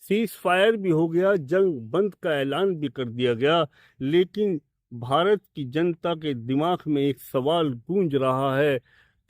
Cease fire भी हो गया, जंग बंद का ऐलान भी कर दिया गया, लेकिन भारत की जनता के दिमाग में एक सवाल गूंज रहा है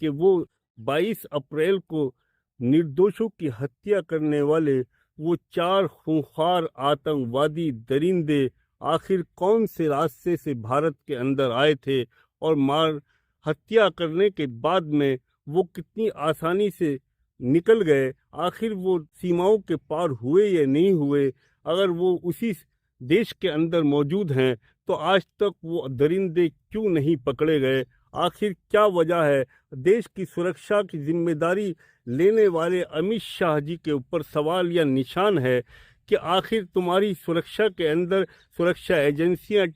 कि वो 22 अप्रैल को निर्दोषों की हत्या करने वाले वो चार खूंखार आतंकवादी दरिंदे आखिर कौन से रास्ते से भारत के अंदर आए थे और मार हत्या करने के बाद में वो कितनी आसानी से निकल गए, आखिर वो सीमाओं के पार हुए या नहीं हुए। अगर वो उसी देश के अंदर मौजूद हैं तो आज तक वो दरिंदे क्यों नहीं पकड़े गए, आखिर क्या वजह है। देश की सुरक्षा की जिम्मेदारी लेने वाले अमित शाह जी के ऊपर सवाल या निशान है कि आखिर तुम्हारी सुरक्षा के अंदर सुरक्षा एजेंसियां,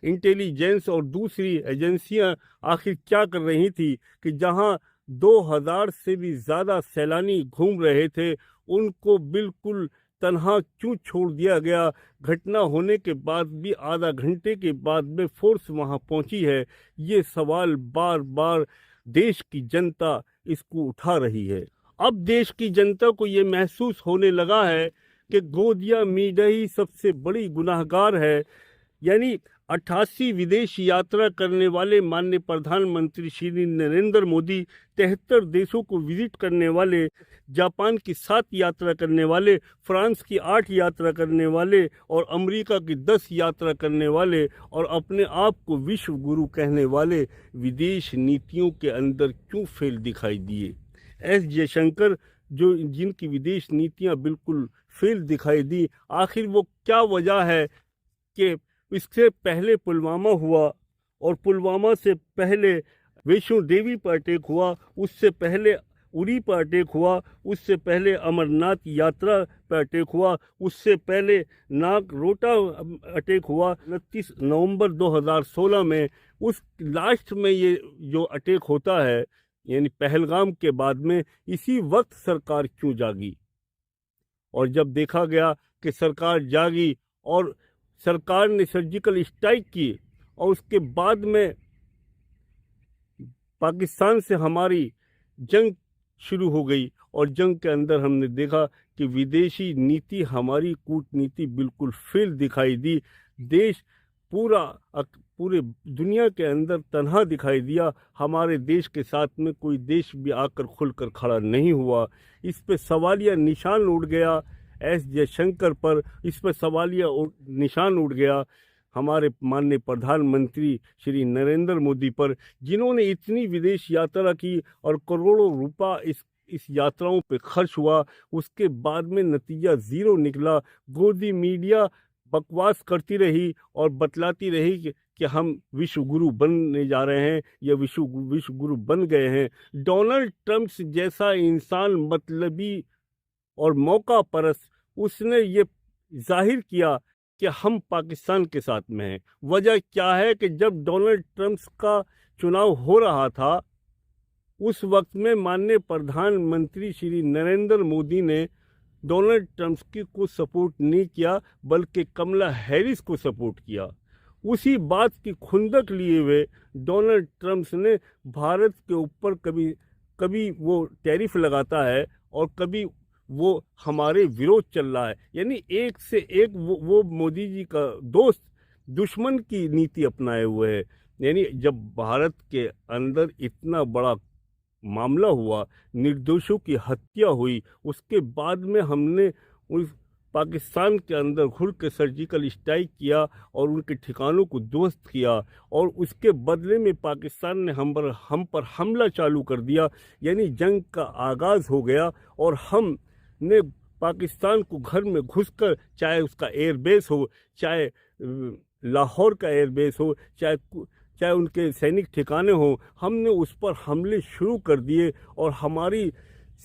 इंटेलिजेंस और दूसरी एजेंसियां आखिर क्या कर रही थी कि जहां 2000 से भी ज़्यादा सैलानी घूम रहे थे उनको बिल्कुल तन्हा क्यों छोड़ दिया गया। घटना होने के बाद भी आधा घंटे के बाद में फोर्स वहां पहुंची है। ये सवाल बार बार देश की जनता इसको उठा रही है। अब देश की जनता को ये महसूस होने लगा है कि गोदिया मीडिया ही सबसे बड़ी गुनाहगार है। यानी 88 विदेश यात्रा करने वाले माननीय प्रधानमंत्री श्री नरेंद्र मोदी, 73 देशों को विजिट करने वाले, जापान की 7 यात्रा करने वाले, फ्रांस की 8 यात्रा करने वाले और अमेरिका की 10 यात्रा करने वाले और अपने आप को विश्व गुरु कहने वाले विदेश नीतियों के अंदर क्यों फेल दिखाई दिए। एस जयशंकर जो जिनकी विदेश नीतियां बिल्कुल फेल दिखाई दी, आखिर वो क्या वजह है कि इससे पहले पुलवामा हुआ और पुलवामा से पहले वैष्णो देवी पर अटैक हुआ, उससे पहले उरी पर अटैक हुआ, उससे पहले अमरनाथ यात्रा पर अटैक हुआ, उससे पहले नागरोटा अटैक हुआ 29 नवंबर 2016 में। उस लास्ट में ये जो अटैक होता है यानी पहलगाम के बाद में, इसी वक्त सरकार क्यों जागी। और जब देखा गया कि सरकार जागी और सरकार ने सर्जिकल स्ट्राइक की और उसके बाद में पाकिस्तान से हमारी जंग शुरू हो गई और जंग के अंदर हमने देखा कि विदेशी नीति, हमारी कूटनीति बिल्कुल फेल दिखाई दी। देश पूरे दुनिया के अंदर तन्हा दिखाई दिया। हमारे देश के साथ में कोई देश भी आकर खुलकर खड़ा नहीं हुआ। इस पे सवालिया निशान उड़ गया एस जयशंकर पर, इस पर सवालिया निशान उड़ गया हमारे माननीय प्रधानमंत्री श्री नरेंद्र मोदी पर, जिन्होंने इतनी विदेश यात्रा की और करोड़ों रुपया इस यात्राओं पे खर्च हुआ। उसके बाद में नतीजा ज़ीरो निकला। गोदी मीडिया बकवास करती रही और बतलाती रही कि हम विश्व गुरु बनने जा रहे हैं या विश्व गुरु बन गए हैं। डोनाल्ड ट्रंप जैसा इंसान मतलबी और मौका परस्त, उसने ये जाहिर किया कि हम पाकिस्तान के साथ में हैं। वजह क्या है कि जब डोनाल्ड ट्रंप का चुनाव हो रहा था उस वक्त में माननीय प्रधानमंत्री श्री नरेंद्र मोदी ने डोनाल्ड ट्रंप को सपोर्ट नहीं किया बल्कि कमला हैरिस को सपोर्ट किया। उसी बात की खुंदक लिए हुए डोनाल्ड ट्रंप ने भारत के ऊपर कभी वो टैरिफ लगाता है और कभी वो हमारे विरोध चल रहा है। यानी एक से एक वो मोदी जी का दोस्त दुश्मन की नीति अपनाए हुए है। यानी जब भारत के अंदर इतना बड़ा मामला हुआ, निर्दोषों की हत्या हुई, उसके बाद में हमने उस पाकिस्तान के अंदर घुस के सर्जिकल स्ट्राइक किया और उनके ठिकानों को ध्वस्त किया और उसके बदले में पाकिस्तान ने हम पर हमला चालू कर दिया। यानी जंग का आगाज़ हो गया और हम ने पाकिस्तान को घर में घुसकर, चाहे उसका एयरबेस हो, चाहे लाहौर का एयरबेस हो, चाहे उनके सैनिक ठिकाने हो, हमने उस पर हमले शुरू कर दिए और हमारी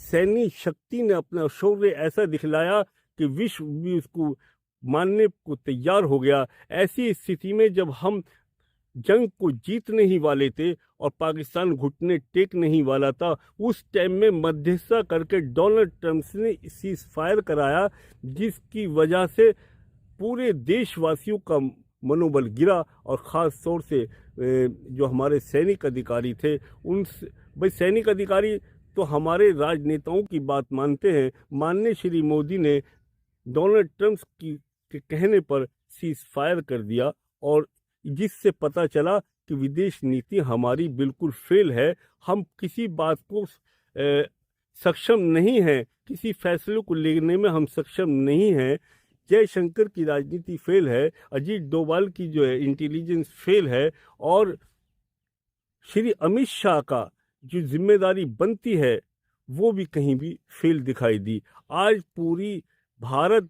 सैन्य शक्ति ने अपना शौर्य ऐसा दिखलाया कि विश्व भी उसको मानने को तैयार हो गया। ऐसी स्थिति में जब हम जंग को जीतने ही वाले थे और पाकिस्तान घुटने टेक नहीं वाला था, उस टाइम में मध्यस्थता करके डोनाल्ड ट्रंप ने सीज फायर कराया, जिसकी वजह से पूरे देशवासियों का मनोबल गिरा और ख़ास तौर से जो हमारे सैनिक अधिकारी थे भाई सैनिक अधिकारी तो हमारे राजनेताओं की बात मानते हैं। माननीय श्री मोदी ने डोनाल्ड ट्रंप के कहने पर सीज फायर कर दिया, और जिससे पता चला कि विदेश नीति हमारी बिल्कुल फेल है। हम किसी बात को सक्षम नहीं हैं, किसी फैसले को लेने में हम सक्षम नहीं हैं। जयशंकर की राजनीति फेल है, अजीत डोभाल की जो है इंटेलिजेंस फेल है, और श्री अमित शाह का जो जिम्मेदारी बनती है वो भी कहीं भी फेल दिखाई दी। आज पूरी भारत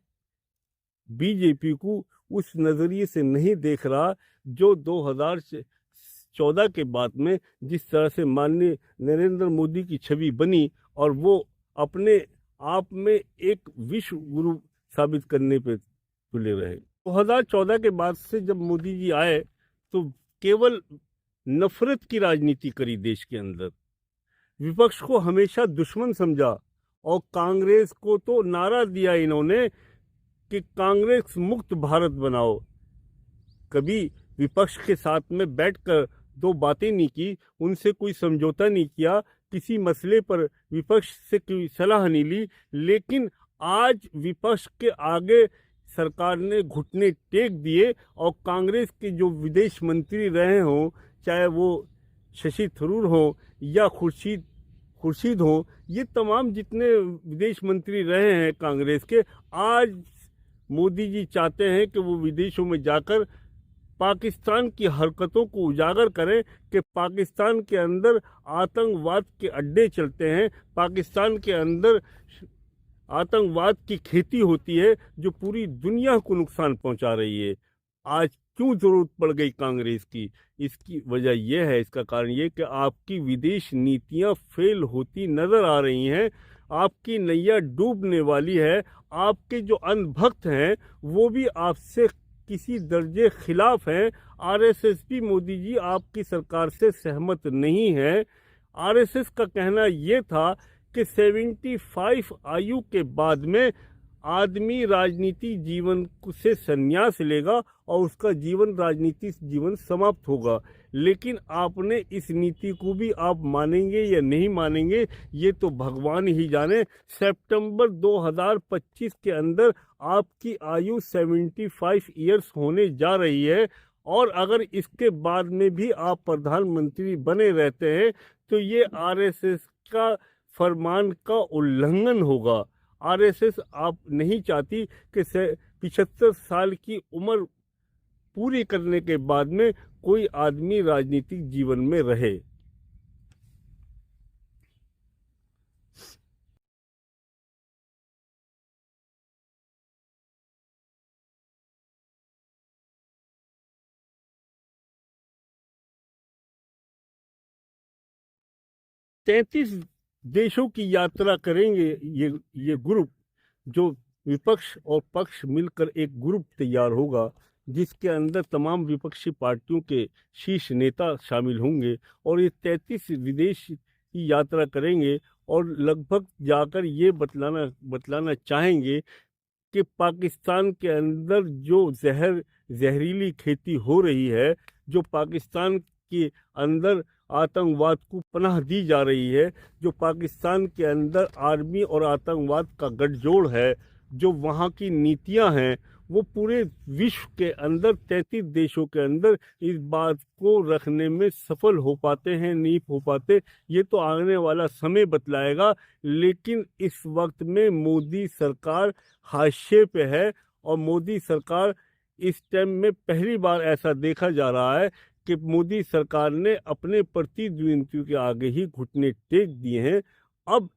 बीजेपी को उस नज़रिए से नहीं देख रहा जो 2014 के बाद में जिस तरह से माननीय नरेंद्र मोदी की छवि बनी, और वो अपने आप में एक विश्व गुरु साबित करने पे तुले रहे। 2014 के बाद से जब मोदी जी आए तो केवल नफरत की राजनीति करी देश के अंदर, विपक्ष को हमेशा दुश्मन समझा, और कांग्रेस को तो नारा दिया इन्होंने कि कांग्रेस मुक्त भारत बनाओ। कभी विपक्ष के साथ में बैठकर दो बातें नहीं की, उनसे कोई समझौता नहीं किया, किसी मसले पर विपक्ष से कोई सलाह नहीं ली। लेकिन आज विपक्ष के आगे सरकार ने घुटने टेक दिए, और कांग्रेस के जो विदेश मंत्री रहे हों, चाहे वो शशि थरूर हो या खुर्शीद हो, ये तमाम जितने विदेश मंत्री रहे हैं कांग्रेस के, आज मोदी जी चाहते हैं कि वो विदेशों में जाकर पाकिस्तान की हरकतों को उजागर करें कि पाकिस्तान के अंदर आतंकवाद के अड्डे चलते हैं, पाकिस्तान के अंदर आतंकवाद की खेती होती है जो पूरी दुनिया को नुकसान पहुंचा रही है। आज क्यों जरूरत पड़ गई कांग्रेस की? इसकी वजह यह है, इसका कारण यह कि आपकी विदेश नीतियां फेल होती नजर आ रही हैं, आपकी नैया डूबने वाली है। आपके जो अनभक्त हैं वो भी आपसे किसी दर्जे खिलाफ हैं। आरएसएस भी मोदी जी आपकी सरकार से सहमत नहीं है। आरएसएस का कहना यह था कि 75 आयु के बाद में आदमी राजनीति जीवन से संन्यास लेगा और उसका जीवन राजनीतिक जीवन समाप्त होगा। लेकिन आपने इस नीति को भी, आप मानेंगे या नहीं मानेंगे ये तो भगवान ही जाने, सितंबर 2025 के अंदर आपकी आयु 75 ईयर्स होने जा रही है। और अगर इसके बाद में भी आप प्रधानमंत्री बने रहते हैं तो ये आरएसएस का फरमान का उल्लंघन होगा। आरएसएस आप नहीं चाहती कि 75 साल की उम्र पूरी करने के बाद में कोई आदमी राजनीतिक जीवन में रहे। तैंतीस देशों की यात्रा करेंगे ये ग्रुप, जो विपक्ष और पक्ष मिलकर एक ग्रुप तैयार होगा जिसके अंदर तमाम विपक्षी पार्टियों के शीर्ष नेता शामिल होंगे, और ये 33 विदेश की यात्रा करेंगे और लगभग जाकर ये बतलाना चाहेंगे कि पाकिस्तान के अंदर जो जहरीली खेती हो रही है, जो पाकिस्तान के अंदर आतंकवाद को पनाह दी जा रही है, जो पाकिस्तान के अंदर आर्मी और आतंकवाद का गठजोड़ है, जो वहाँ की नीतियाँ हैं, वो पूरे विश्व के अंदर 33 देशों के अंदर इस बात को रखने में सफल हो पाते हैं, नहीं हो पाते, ये तो आने वाला समय बतलाएगा। लेकिन इस वक्त में मोदी सरकार हाशिए पे है, और मोदी सरकार इस टाइम में पहली बार ऐसा देखा जा रहा है कि मोदी सरकार ने अपने प्रतिद्वंदियों के आगे ही घुटने टेक दिए हैं। अब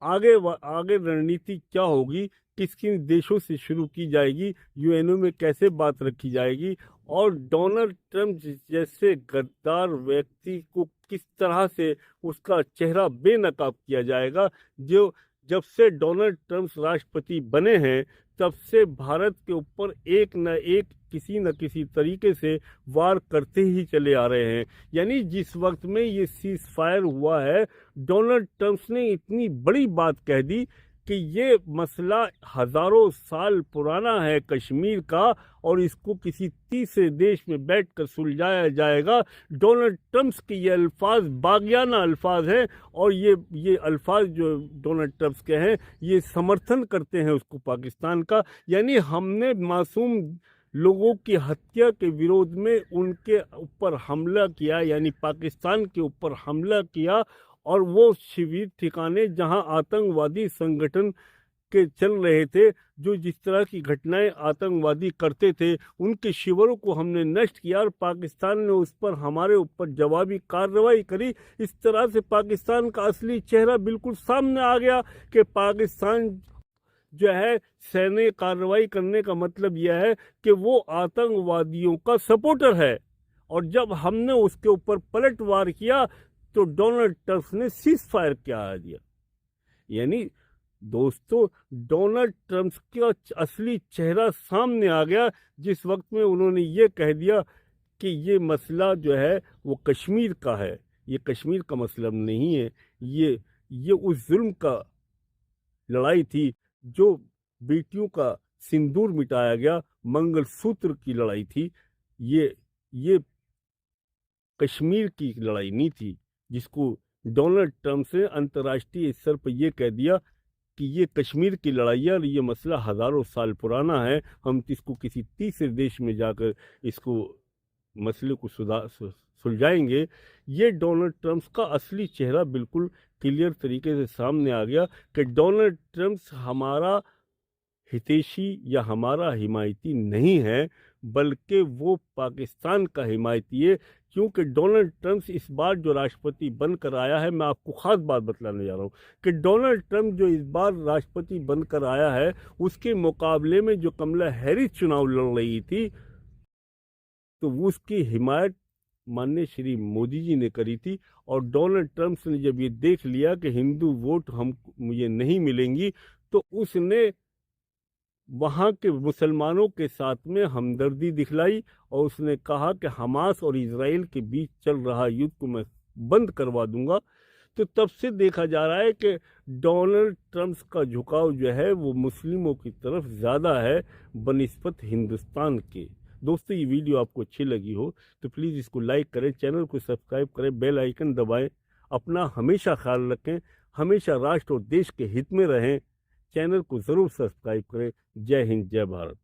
आगे रणनीति क्या होगी, किस किन देशों से शुरू की जाएगी, यूएनओ में कैसे बात रखी जाएगी, और डोनाल्ड ट्रंप जैसे गद्दार व्यक्ति को किस तरह से उसका चेहरा बेनकाब किया जाएगा। जो जब से डोनाल्ड ट्रंप राष्ट्रपति बने हैं तब से भारत के ऊपर एक न एक किसी न किसी तरीके से वार करते ही चले आ रहे हैं। यानी जिस वक्त में ये सीज फायर हुआ है, डोनाल्ड ट्रंप ने इतनी बड़ी बात कह दी कि ये मसला हज़ारों साल पुराना है कश्मीर का और इसको किसी तीसरे देश में बैठकर सुलझाया जाएगा। डोनाल्ड ट्रंप के ये अल्फाज बागियाना अल्फाज हैं और ये अल्फाज जो डोनाल्ड ट्रंप के हैं ये समर्थन करते हैं उसको पाकिस्तान का। यानी हमने मासूम लोगों की हत्या के विरोध में उनके ऊपर हमला किया, यानी पाकिस्तान के ऊपर हमला किया, और वो शिविर ठिकाने जहां आतंकवादी संगठन के चल रहे थे, जो जिस तरह की घटनाएं आतंकवादी करते थे, उनके शिविरों को हमने नष्ट किया और पाकिस्तान ने उस पर हमारे ऊपर जवाबी कार्रवाई करी। इस तरह से पाकिस्तान का असली चेहरा बिल्कुल सामने आ गया कि पाकिस्तान जो है सैन्य कार्रवाई करने का मतलब यह है कि वो आतंकवादियों का सपोर्टर है। और जब हमने उसके ऊपर पलटवार किया तो डोनाल्ड ट्रंप ने सीज फायर क्या दिया। यानी दोस्तों, डोनाल्ड ट्रंप का असली चेहरा सामने आ गया जिस वक्त में उन्होंने ये कह दिया कि ये मसला जो है वो कश्मीर का है। ये कश्मीर का मसला नहीं है, ये उस जुल्म का लड़ाई थी जो बेटियों का सिंदूर मिटाया गया, मंगलसूत्र की लड़ाई थी। ये कश्मीर की लड़ाई नहीं थी जिसको डोनाल्ड ट्रंप ने अंतर्राष्ट्रीय स्तर पर यह कह दिया कि ये कश्मीर की लड़ाई है और ये मसला हज़ारों साल पुराना है, हम इसको किसी तीसरे देश में जाकर इसको मसले को सुलझाएंगे। ये डोनाल्ड ट्रंप का असली चेहरा बिल्कुल क्लियर तरीके से सामने आ गया कि डोनाल्ड ट्रंप हमारा हितैषी या हमारा हिमायती नहीं है, बल्कि वो पाकिस्तान का हिमायती है। क्योंकि डोनाल्ड ट्रंप इस बार जो राष्ट्रपति बनकर आया है, मैं आपको ख़ास बात बतलाने जा रहा हूँ कि डोनाल्ड ट्रंप जो इस बार राष्ट्रपति बनकर आया है, उसके मुकाबले में जो कमला हैरिस चुनाव लड़ रही थी, तो वो उसकी हिमायत माननीय श्री मोदी जी ने करी थी। और डोनाल्ड ट्रंप ने जब ये देख लिया कि हिंदू वोट मुझे नहीं मिलेंगी, तो उसने वहाँ के मुसलमानों के साथ में हमदर्दी दिखलाई और उसने कहा कि हमास और इजराइल के बीच चल रहा युद्ध को मैं बंद करवा दूंगा। तो तब से देखा जा रहा है कि डोनाल्ड ट्रंप का झुकाव जो है वो मुस्लिमों की तरफ ज़्यादा है बनिस्बत हिंदुस्तान के। दोस्तों, ये वीडियो आपको अच्छी लगी हो तो प्लीज़ इसको लाइक करें, चैनल को सब्सक्राइब करें, बेल आइकन दबाएं। अपना हमेशा ख्याल रखें, हमेशा राष्ट्र और देश के हित में रहें। चैनल को ज़रूर सब्सक्राइब करें। जय हिंद, जय भारत।